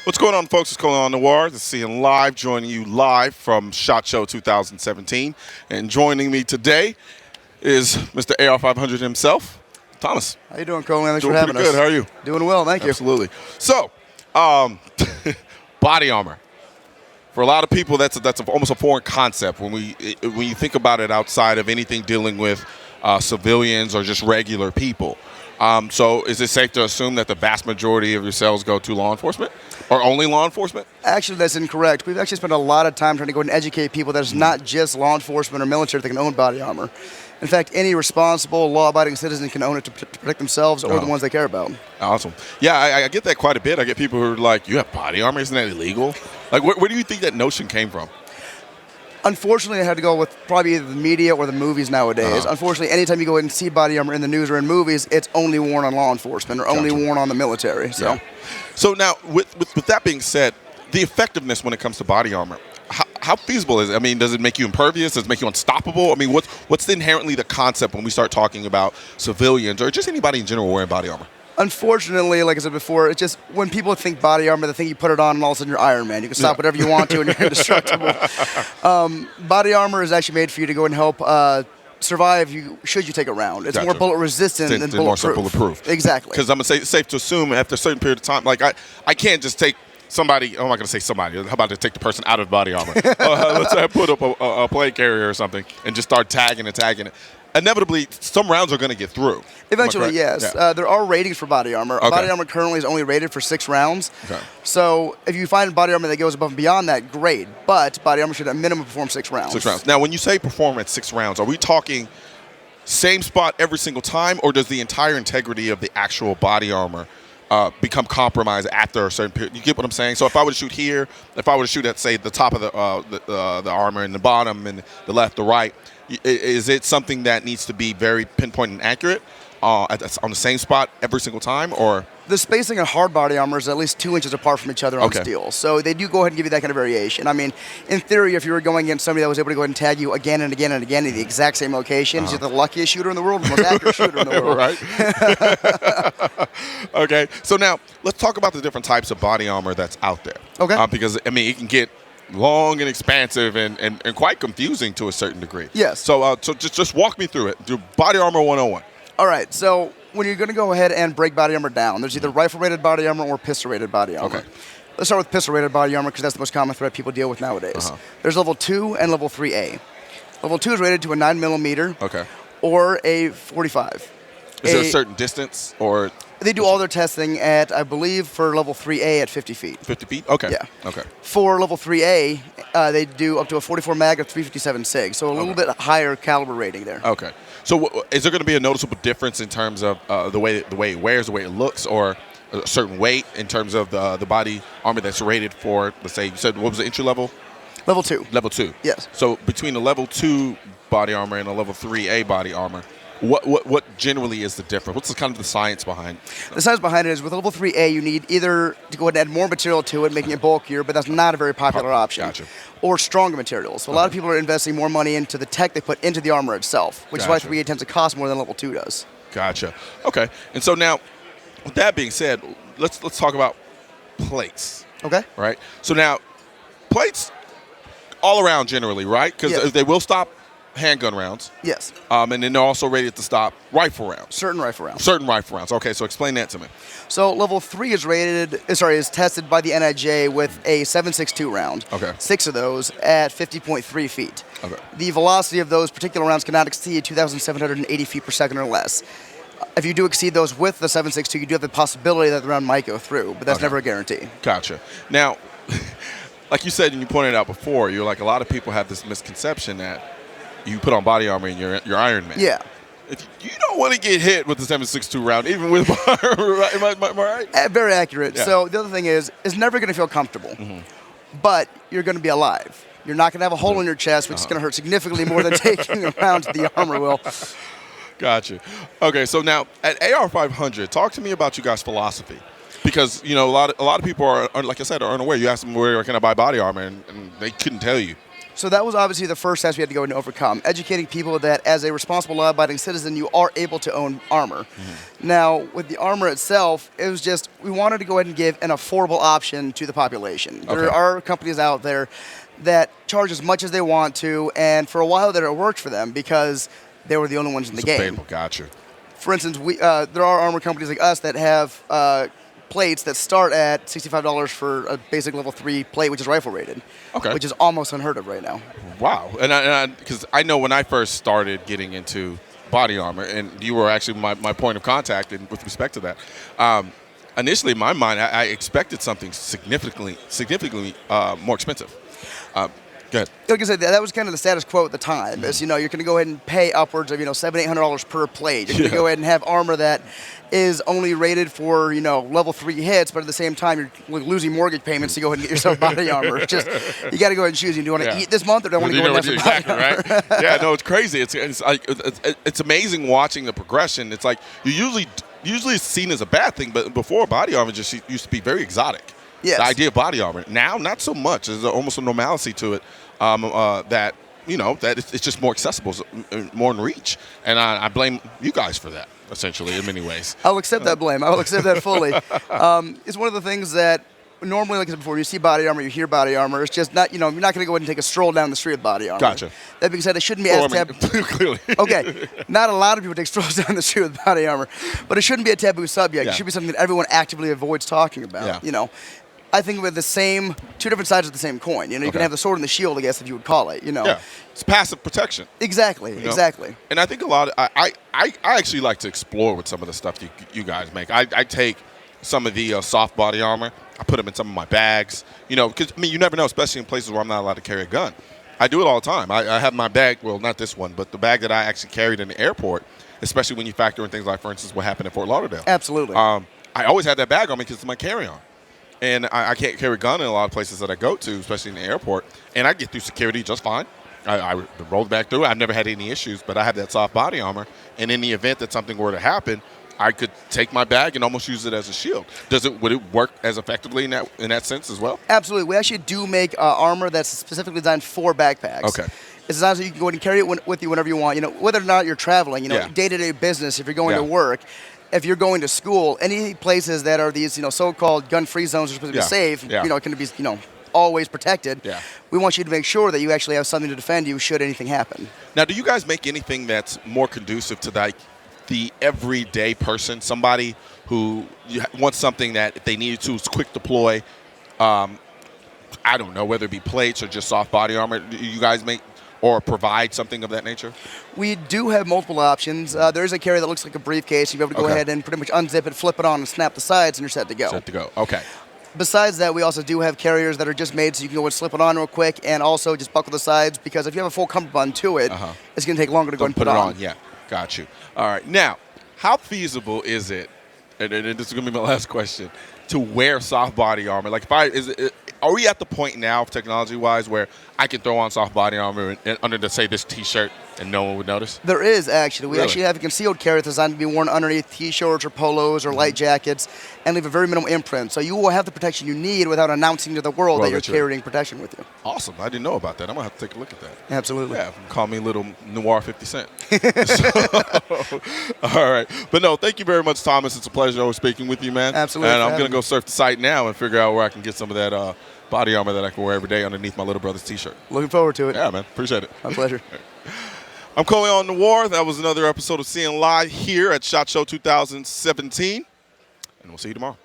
What's going on, folks? It's Colion Noir. This is Seeing Live, joining you live from SHOT Show 2017. And joining me today is Mr. AR500 himself, Thomas. How you doing, Colion? Thanks Doing for having pretty us. good. How are you? Doing well, thank you. Absolutely. So, body armor. For a lot of people, that's almost a foreign concept when you think about it outside of anything dealing with civilians or just regular people. So is it safe to assume that the vast majority of your sales go to law enforcement or only law enforcement? Actually, that's incorrect. We've actually spent a lot of time trying to go and educate people that it's not just law enforcement or military that can own body armor. In fact, any responsible, law-abiding citizen can own it to protect themselves or the ones they care about. Awesome. Yeah, I get that quite a bit. I get people who are like, you have body armor? Isn't that illegal? Like, where do you think that notion came from? Unfortunately, I had to go with probably either the media or the movies nowadays. Unfortunately, anytime you go and see body armor in the news or in movies, it's only worn on law enforcement or only worn on the military. So, so now, with that being said, the effectiveness when it comes to body armor, how feasible is it? I mean, does it make you impervious? Does it make you unstoppable? I mean, what's inherently the concept when we start talking about civilians or just anybody in general wearing body armor? Unfortunately, like I said before, it's just when people think body armor, they think you put it on and all of a sudden you're Iron Man. You can stop whatever you want to and you're indestructible. Body armor is actually made for you to go and help survive should you take a round. It's more bullet resistant than bulletproof. More bulletproof. Exactly. Because I'm going to say it's safe to assume after a certain period of time, like I can't just take somebody, I'm not going to say somebody, how about to take the person out of body armor? Let's say I put up a plane carrier or something and just start tagging it. Inevitably, some rounds are going to get through. Eventually, yes. Yeah. There are ratings for body armor. Okay. Body armor currently is only rated for 6 rounds. Okay. So if you find body armor that goes above and beyond that, great. But body armor should at minimum perform 6 rounds. 6 rounds. Now, when you say perform at 6 rounds, are we talking same spot every single time, or does the entire integrity of the actual body armor become compromised after a certain period? You get what I'm saying? So if I were to shoot here, if I were to shoot at, say, the top of the armor and the bottom and the left, the right, is it something that needs to be very pinpoint and accurate on the same spot every single time, or? The spacing of hard body armor is at least 2 inches apart from each other on steel. So they do go ahead and give you that kind of variation. I mean, in theory, if you were going against somebody that was able to go ahead and tag you again and again and again in the exact same location, you're the luckiest shooter in the world, the most accurate shooter in the world. Right. Okay. So now let's talk about the different types of body armor that's out there. Okay. Because, I mean, it can get long and expansive and quite confusing to a certain degree. Yes. So just walk me through it. Do body armor 101. All right. So when you're going to go ahead and break body armor down, there's either rifle-rated body armor or pistol-rated body armor. Okay. Let's start with pistol-rated body armor because that's the most common threat people deal with nowadays. There's level 2 and level 3A. Level 2 is rated to a 9mm or a 45. Is there a certain distance or? They do all their testing at, I believe, for level 3A at 50 feet. 50 feet? Okay. Yeah. Okay. For level 3A, they do up to a 44 mag of 357 SIG, so a little bit higher caliber rating there. Okay. So is there going to be a noticeable difference in terms of the way it wears, the way it looks, or a certain weight in terms of the body armor that's rated for, let's say, you said, what was the entry level? Level 2. Level 2. Yes. So between the level 2 body armor and the level 3A body armor, what generally is the difference? What's the kind of the science behind it? The science behind it is with level 3A, you need either to go ahead and add more material to it, making it bulkier, but that's not a very popular option. Gotcha. Or stronger materials. So a lot of people are investing more money into the tech they put into the armor itself, which is why 3A tends to cost more than level 2 does. Gotcha. Okay. And so now, with that being said, let's talk about plates. Okay. Right? So now, plates all around generally, right? Because they will stop handgun rounds. Yes. And then they're also rated to stop rifle rounds. Certain rifle rounds. Certain rifle rounds. Okay, so explain that to me. So level 3 is tested by the NRATV with a 7.62 round. Okay. 6 of those at 50.3 feet. Okay. The velocity of those particular rounds cannot exceed 2,780 feet per second or less. If you do exceed those with the 7.62, you do have the possibility that the round might go through, but that's never a guarantee. Gotcha. Now, like you said and you pointed out before, you're like, a lot of people have this misconception that you put on body armor and you're Iron Man. Yeah. If you don't want to get hit with the 7.62 round, even with right? Am I right? Very accurate. Yeah. So the other thing is, it's never going to feel comfortable, but you're going to be alive. You're not going to have a hole in your chest, which is going to hurt significantly more than taking a round to the armor will. Gotcha. Okay, so now at AR500, talk to me about you guys' philosophy. Because, a lot of people are, like I said, are unaware. You ask them where can I buy body armor, and they couldn't tell you. So that was obviously the first task we had to go and overcome, educating people that as a responsible, law-abiding citizen, you are able to own armor. Now, with the armor itself, it was just, we wanted to go ahead and give an affordable option to the population. There are companies out there that charge as much as they want to, and for a while there it worked for them because they were the only ones in the game. Gotcha. For instance, there are armor companies like us that have plates that start at $65 for a basic level 3 plate, which is rifle rated, which is almost unheard of right now. Wow. And because I know when I first started getting into body armor, and you were actually my point of contact with respect to that, initially in my mind, I expected something significantly more expensive. Good. Like I said, that was kind of the status quo at the time. Is you're going to go ahead and pay upwards of $700-800 per plate. You're going to go ahead and have armor that is only rated for level 3 hits, but at the same time you're losing mortgage payments to go ahead and get yourself body armor. Just you got to go ahead and choose. Do you want to eat this month, or do I want to go ahead and have some body armor? Right? Yeah, no, it's crazy. It's amazing watching the progression. It's like usually it's seen as a bad thing, but before body armor just used to be very exotic. Yes. The idea of body armor. Now, not so much. There's almost a normalcy to it that it's just more accessible, more in reach. And I blame you guys for that, essentially, in many ways. I'll accept that blame. I will accept that fully. It's one of the things that normally, like I said before, you see body armor, you hear body armor. It's just not, you're not going to go ahead and take a stroll down the street with body armor. Gotcha. That being said, it shouldn't be as taboo. Clearly. Okay, not a lot of people take strolls down the street with body armor, but it shouldn't be a taboo subject. Yeah. It should be something that everyone actively avoids talking about. Yeah. I think with two different sides of the same coin. You can have the sword and the shield, I guess, if you would call it. Yeah, it's passive protection. Exactly, exactly. And I think a lot of I actually like to explore with some of the stuff you guys make. I take some of the soft body armor. I put them in some of my bags. Because you never know, especially in places where I'm not allowed to carry a gun. I do it all the time. I have my bag. Well, not this one, but the bag that I actually carried in the airport. Especially when you factor in things like, for instance, what happened in Fort Lauderdale. Absolutely. I always have that bag on me because it's my carry-on. And I can't carry a gun in a lot of places that I go to, especially in the airport. And I get through security just fine. I rolled back through. I've never had any issues, but I have that soft body armor. And in the event that something were to happen, I could take my bag and almost use it as a shield. Would it work as effectively in that sense as well? Absolutely. We actually do make armor that's specifically designed for backpacks. Okay. It's designed so you can go ahead and carry it with you whenever you want. Whether or not you're traveling, day-to-day business, if you're going to work, if you're going to school, any places that are these, so-called gun-free zones are supposed to be safe, can be, always protected. Yeah. We want you to make sure that you actually have something to defend you should anything happen. Now, do you guys make anything that's more conducive to the everyday person, somebody who wants something that if they needed to is quick deploy? I don't know, whether it be plates or just soft body armor. Do you guys make or provide something of that nature? We do have multiple options. There is a carry that looks like a briefcase. You'll be able to go ahead and pretty much unzip it, flip it on, and snap the sides, and you're set to go. Set to go. Okay. Besides that, we also do have carriers that are just made so you can go and slip it on real quick, and also just buckle the sides, because if you have a full cummerbund to it, it's going to take longer to go and put it on. Yeah, got you. All right. Now, how feasible is it, and this is going to be my last question, to wear soft body armor? Like, are we at the point now, technology-wise, where I can throw on soft body armor and under, say, this T-shirt, and no one would notice? There is, actually. We actually have a concealed carry that's designed to be worn underneath T-shirts or polos or light jackets and leave a very minimal imprint. So you will have the protection you need without announcing to the world that you're carrying protection with you. Awesome. I didn't know about that. I'm going to have to take a look at that. Absolutely. Yeah, call me Little Noir 50 Cent. All right. But no, thank you very much, Thomas. It's a pleasure always speaking with you, man. Absolutely. And I'm going to go surf the site now and figure out where I can get some of that body armor that I can wear every day underneath my little brother's T-shirt. Looking forward to it. Yeah, man. Appreciate it. My pleasure. I'm Colion Noir. That was another episode of Seeing Live here at SHOT Show 2017. And we'll see you tomorrow.